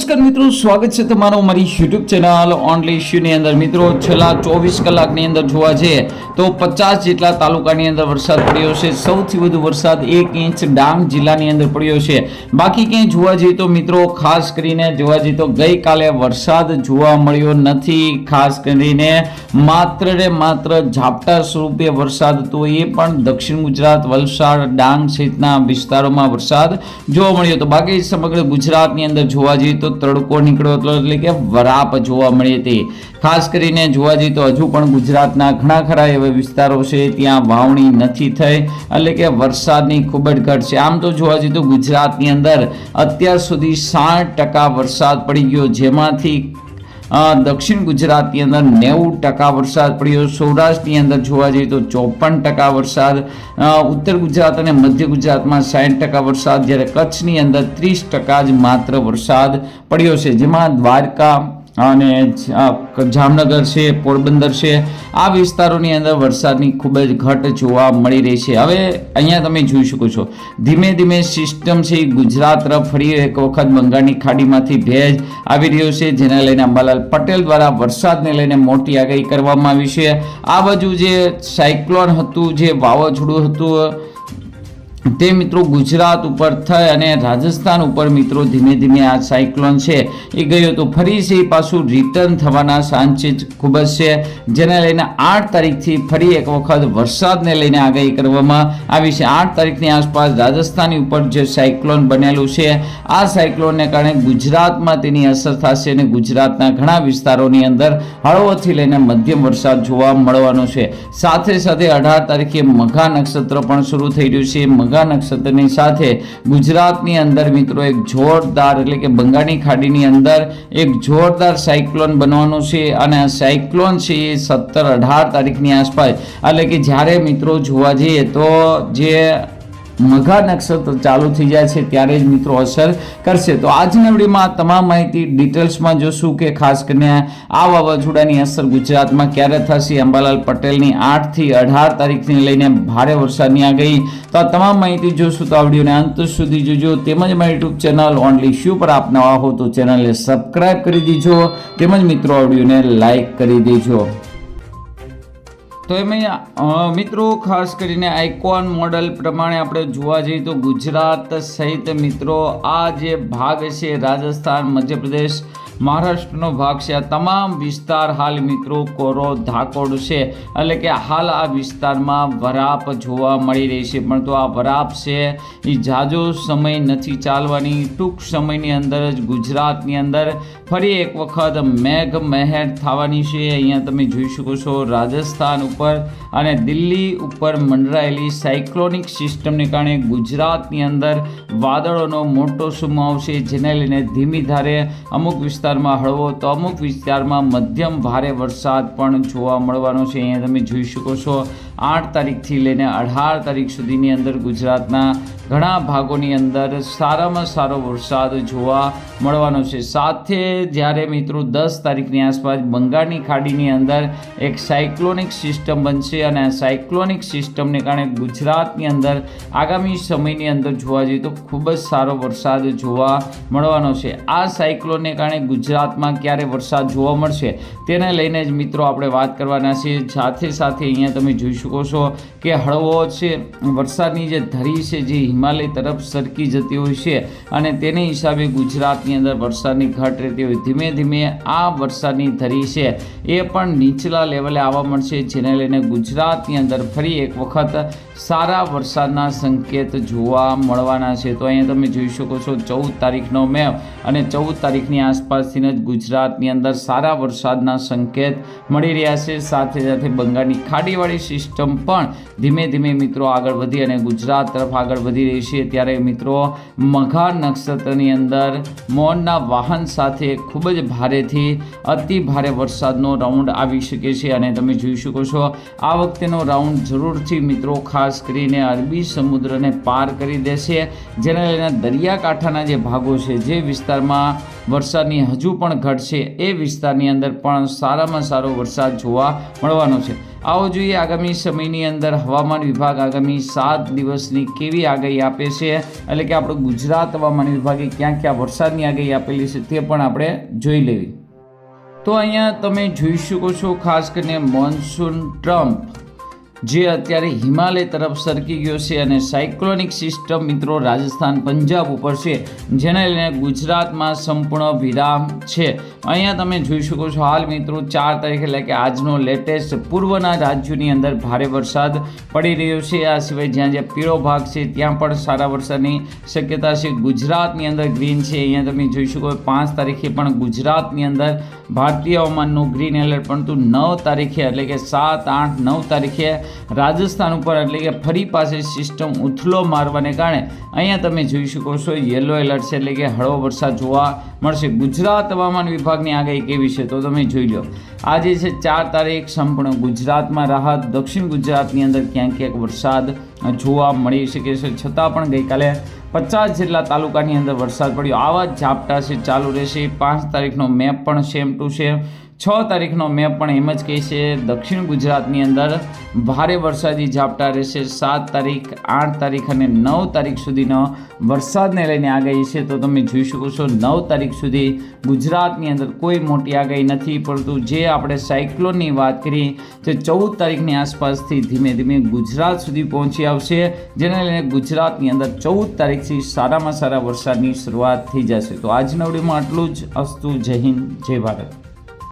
નમસ્કાર મિત્રો, સ્વાગત છે તમારું અમારી યુટ્યુબ ચેનલ ઓનલી ઇશ્યુની અંદર। મિત્રો છેલ્લા 24 કલાકની અંદર જોવા જઈએ તો 50 જેટલા તાલુકાની અંદર વરસાદ પડ્યો છે। સૌથી વધુ વરસાદ 1 ઇંચ ડાંગ જિલ્લાની અંદર પડ્યો છે। બાકી ક્યાંય જોવા જઈએ તો મિત્રો ખાસ કરીને જોવા જઈએ તો ગઈકાલે વરસાદ જોવા મળ્યો નથી। ખાસ કરીને માત્ર ને માત્ર ઝાપટા સ્વરૂપે વરસાદ હતો, એ પણ દક્ષિણ ગુજરાત, વલસાડ, ડાંગ સહિતના વિસ્તારોમાં વરસાદ જોવા મળ્યો હતો। બાકી સમગ્ર ગુજરાતની અંદર જોવા જઈએ તો તડકો નીકળ્યો હતો, એટલે કે વરાપ જોવા મળી હતી। ખાસ કરીને જોવા જઈએ તો હજુ પણ ગુજરાતના ઘણા ખરા એવા વિસ્તારો છે ત્યાં વાવણી નથી થઈ, એટલે કે વરસાદની ખૂબ જ ઘટ છે। આમ તો જોવા જઈએ તો ગુજરાતની અંદર અત્યાર સુધી 60% વરસાદ પડી ગયો, જેમાંથી દક્ષિણ ગુજરાતની અંદર 90% વરસાદ પડ્યો, સૌરાષ્ટ્રની અંદર જોવા જઈએ તો 54% વરસાદ, ઉત્તર ગુજરાત અને મધ્ય ગુજરાતમાં 60% વરસાદ, જ્યારે કચ્છની અંદર 30% જ માત્ર વરસાદ પડ્યો છે, જેમાં દ્વારકા અને જામનગર છે, પોરબંદર છે, આ વિસ્તારોની અંદર વરસાદની ખૂબ જ ઘટ જોવા મળી રહી છે। હવે અહીંયા તમે જોઈ શકો છો ધીમે ધીમે સિસ્ટમ છે ગુજરાત તરફ ફરી એક વખત બંગાળની ખાડીમાંથી ભેજ આવી રહ્યો છે, જેને લઈને અંબાલાલ પટેલ દ્વારા વરસાદને લઈને મોટી આગાહી કરવામાં આવી છે। આ બાજુ જે સાયક્લોન હતું, જે વાવાઝોડું હતું, તે મિત્રો ગુજરાત ઉપર થઈ અને રાજસ્થાન ઉપર મિત્રો ધીમે ધીમે આ સાયક્લોન છે એ ગયો તો ફરી છે પાછું રિટર્ન થવાના ચાન્સીસ ખૂબ જ છે, જેને લઈને 8 તારીખથી ફરી એક વખત વરસાદને લઈને આગાહી કરવામાં આવી છે। 8 તારીખની આસપાસ રાજસ્થાનની ઉપર જે સાયક્લોન બનેલું છે, આ સાયક્લોનને કારણે ગુજરાતમાં તેની અસર થશે અને ગુજરાતના ઘણા વિસ્તારોની અંદર હળવોથી લઈને મધ્યમ વરસાદ જોવા મળવાનો છે। સાથે સાથે 18 તારીખે મઘા નક્ષત્ર પણ શરૂ થઈ રહ્યું છે। મઘા નક્ષત્રની સાથે ગુજરાતની અંદર મિત્રો એક જોરદાર, એટલે કે બંગાળની ખાડીની અંદર એક જોરદાર સાયક્લોન બનવાનું છે, અને આ સાયક્લોન છે એ 17-18 તારીખની આસપાસ, એટલે કે જ્યારે મિત્રો જોવા જઈએ તો જે મઘા નક્ષત્ર ચાલુ થઈ જાય છે ત્યારે જ મિત્રો અસર કરશે। તો આજના વિડીયોમાં તમામ માહિતી ડિટેલ્સમાં જોશું કે ખાસ કરીને આ વાવાઝોડાની અસર ગુજરાતમાં ક્યારે થશે, અંબાલાલ પટેલની 8 થી 18 તારીખથી લઈને ભારે વરસાદની આગાહી, તો આ તમામ માહિતી જોશું। તો આ વિડીયોને અંત સુધી જોજો, તેમજ મારી યુટ્યુબ ચેનલ ઓનલી ઇશ્યુ પર આપ નવા હો તો ચેનલને સબસ્ક્રાઇબ કરી દેજો, તેમજ મિત્રો આ વિડીયોને લાઇક કરી દેજો। તો એમાં મિત્રો ખાસ કરીને આઇકોન મોડલ પ્રમાણે આપણે જોવા જઈએ તો ગુજરાત સહિત મિત્રો આ જે ભાગ છે રાજસ્થાન, મધ્યપ્રદેશ, મહારાષ્ટ્રનો ભાગ છે, આ તમામ વિસ્તાર હાલ મિત્રો કોરો ધાકોડ છે, એટલે કે હાલ આ વિસ્તારમાં વરાપ જોવા મળી રહી છે, પણ તો આ વરાપ છે એ ઝાઝો સમય નથી ચાલવાની। ટૂંક સમયની અંદર જ ગુજરાતની અંદર ફરી એક વખત મેઘ મહેર થવાની છે। અહીંયા તમે જોઈ શકો છો રાજસ્થાન ઉપર અને દિલ્હી ઉપર મંડરાયેલી સાયક્લોનિક સિસ્ટમને કારણે ગુજરાતની અંદર વાદળોનો મોટો સમૂહ છે, જેને લઈને ધીમી ધારે અમુક વિસ્તારમાં હળવો તો અમુક વિસ્તારમાં મધ્યમ ભારે વરસાદ પણ જોવા મળવાનો છે। અહીંયા તમે જોઈ શકો છો 8 તારીખથી લઈને 18 તારીખ સુધીની અંદર ગુજરાતના ઘણા ભાગોની અંદર સારામાં સારો વરસાદ જોવા મળવાનો છે। સાથે જ્યારે મિત્રો 10 તારીખની આસપાસ બંગાળની ખાડીની અંદર એક સાયક્લોનિક સિસ્ટમ બનશે, અને આ સાયક્લોનિક સિસ્ટમને કારણે ગુજરાતની અંદર આગામી સમયની અંદર જોવા જઈએ તો ખૂબ જ સારો વરસાદ જોવા મળવાનો છે। આ સાયક્લોનને કારણે ગુજરાતમાં ક્યારે વરસાદ જોવા મળશે તેને લઈને જ મિત્રો આપણે વાત કરવાના છીએ। સાથે સાથે અહીંયા તમે જોઈ શકો છો કે હળવો છે વરસાદની જે ધરી છે જે હિમાલય તરફ સરકી જતી હોય છે, અને તેને હિસાબે ગુજરાતની અંદર વરસાદની ઘટ રહેતી હોય, ધીમે ધીમે આ વરસાદની ધરી છે એ પણ નીચલા લેવલે આવવા મળશે, જેને લઈને ગુજરાતની અંદર ફરી એક વખત સારા વરસાદના સંકેત જોવા મળવાના છે। તો અહીંયા તમે જોઈ શકો છો 14 તારીખનો મેપ અને 14 તારીખની આસપાસથી જ ગુજરાતની અંદર સારા વરસાદના સંકેત મળી રહ્યા છે। સાથે સાથે બંગાળની ખાડીવાળી સિસ્ટમ પણ ધીમે ધીમે મિત્રો આગળ વધી અને ગુજરાત તરફ આગળ વધી રહી છે, ત્યારે મિત્રો મઘા નક્ષત્રની અંદર મોરના વાહન સાથે ખૂબ જ ભારેથી અતિ ભારે વરસાદનો રાઉન્ડ આવી શકે છે, અને તમે જોઈ શકો છો આ વખતેનો રાઉન્ડ જરૂરથી મિત્રો ખાસ કરીને અરબી સમુદ્રને પાર કરી દેશે, જેને લઈને દરિયાકાંઠાના જે ભાગો છે, જે વિસ્તારમાં વરસાદની હજુ પણ ઘટ છે, એ વિસ્તારની અંદર પણ સારામાં સારો વરસાદ જોવા મળવાનો છે। આવો જોઈએ આગામી સમયની અંદર હવામાન વિભાગ આગામી 7 દિવસની કેવી આગાહી આપે છે, એટલે કે આપણું ગુજરાત હવામાન વિભાગે ક્યાં ક્યાં વરસાદની આગાહી આપેલી છે તે પણ આપણે જોઈ લેવી. તો અહીંયા તમે જોઈ શકો છો ખાસ કરીને મોન્સૂન ટ્રમ્પ જે અત્યારે હિમાલય તરફ સરકી ગયો છે અને સાયક્લોનિક સિસ્ટમ મિત્રો રાજસ્થાન પંજાબ ઉપર છે, જેને લઈને ગુજરાતમાં સંપૂર્ણ વિરામ છે. અહીંયા તમે જોઈ શકો છો હાલ મિત્રો 4 તારીખ એટલે કે આજનો લેટેસ્ટ પૂર્વના રાજ્યોની અંદર ભારે વરસાદ પડી રહ્યો છે. આ સિવાય જ્યાં પીળો ભાગ છે ત્યાં પણ સારા વરસાદની શક્યતા છે. ગુજરાતની અંદર ગ્રીન છે. અહીંયા તમે જોઈ શકો 5 તારીખે પણ ગુજરાતની અંદર ભારતીય હવામાનનું ગ્રીન એલર્ટ, પરંતુ 9 તારીખે એટલે કે 7, 8, 9 તારીખે રાજસ્થાન ઉપર એટલે કે ફરી પાસે સિસ્ટમ ઉથલો મારવાને કારણે અહીંયા તમે જોઈ શકો છો યલો એલર્ટ છે, એટલે કે હળવો વરસાદ જોવા મળશે. ગુજરાત હવામાન વિભાગની આગાહી કેવી છે તો તમે જોઈ લો. આજે છે 4 તારીખ, સંપૂર્ણ ગુજરાતમાં રાહત, દક્ષિણ ગુજરાતની અંદર ક્યાંક ક્યાંક વરસાદ જોવા મળી શકે છે. છતાં પણ ગઈકાલે 50 જેટલા તાલુકાની અંદર વરસાદ પડ્યો. આવા જ ઝાપટા છે ચાલુ રહેશે. 5 તારીખનો મેપ પણ સેમ ટુ સેમ, 6 તારીખનો મેપ પણ એમ જ કહે છે દક્ષિણ ગુજરાતની અંદર ભારે વરસાદી ઝાપટા રહેશે. 7 તારીખ, 8 તારીખ અને 9 તારીખ સુધીનો વરસાદને લઈને આગાહી છે. તો તમે જોઈ શકો છો 9 તારીખ સુધી ગુજરાતની અંદર કોઈ મોટી આગાહી નથી, પરંતુ જે આપણે સાયક્લોનની વાત કરી તે 14 તારીખની આસપાસથી ધીમે ધીમે ગુજરાત સુધી પહોંચી આવશે, જેને લઈને ગુજરાતની અંદર 14 તારીખથી સારામાં સારા વરસાદની શરૂઆત થઈ જશે. તો આજના વિડીયોમાં આટલું જ. અસ્તુ. જય હિન્દ, જય ભારત.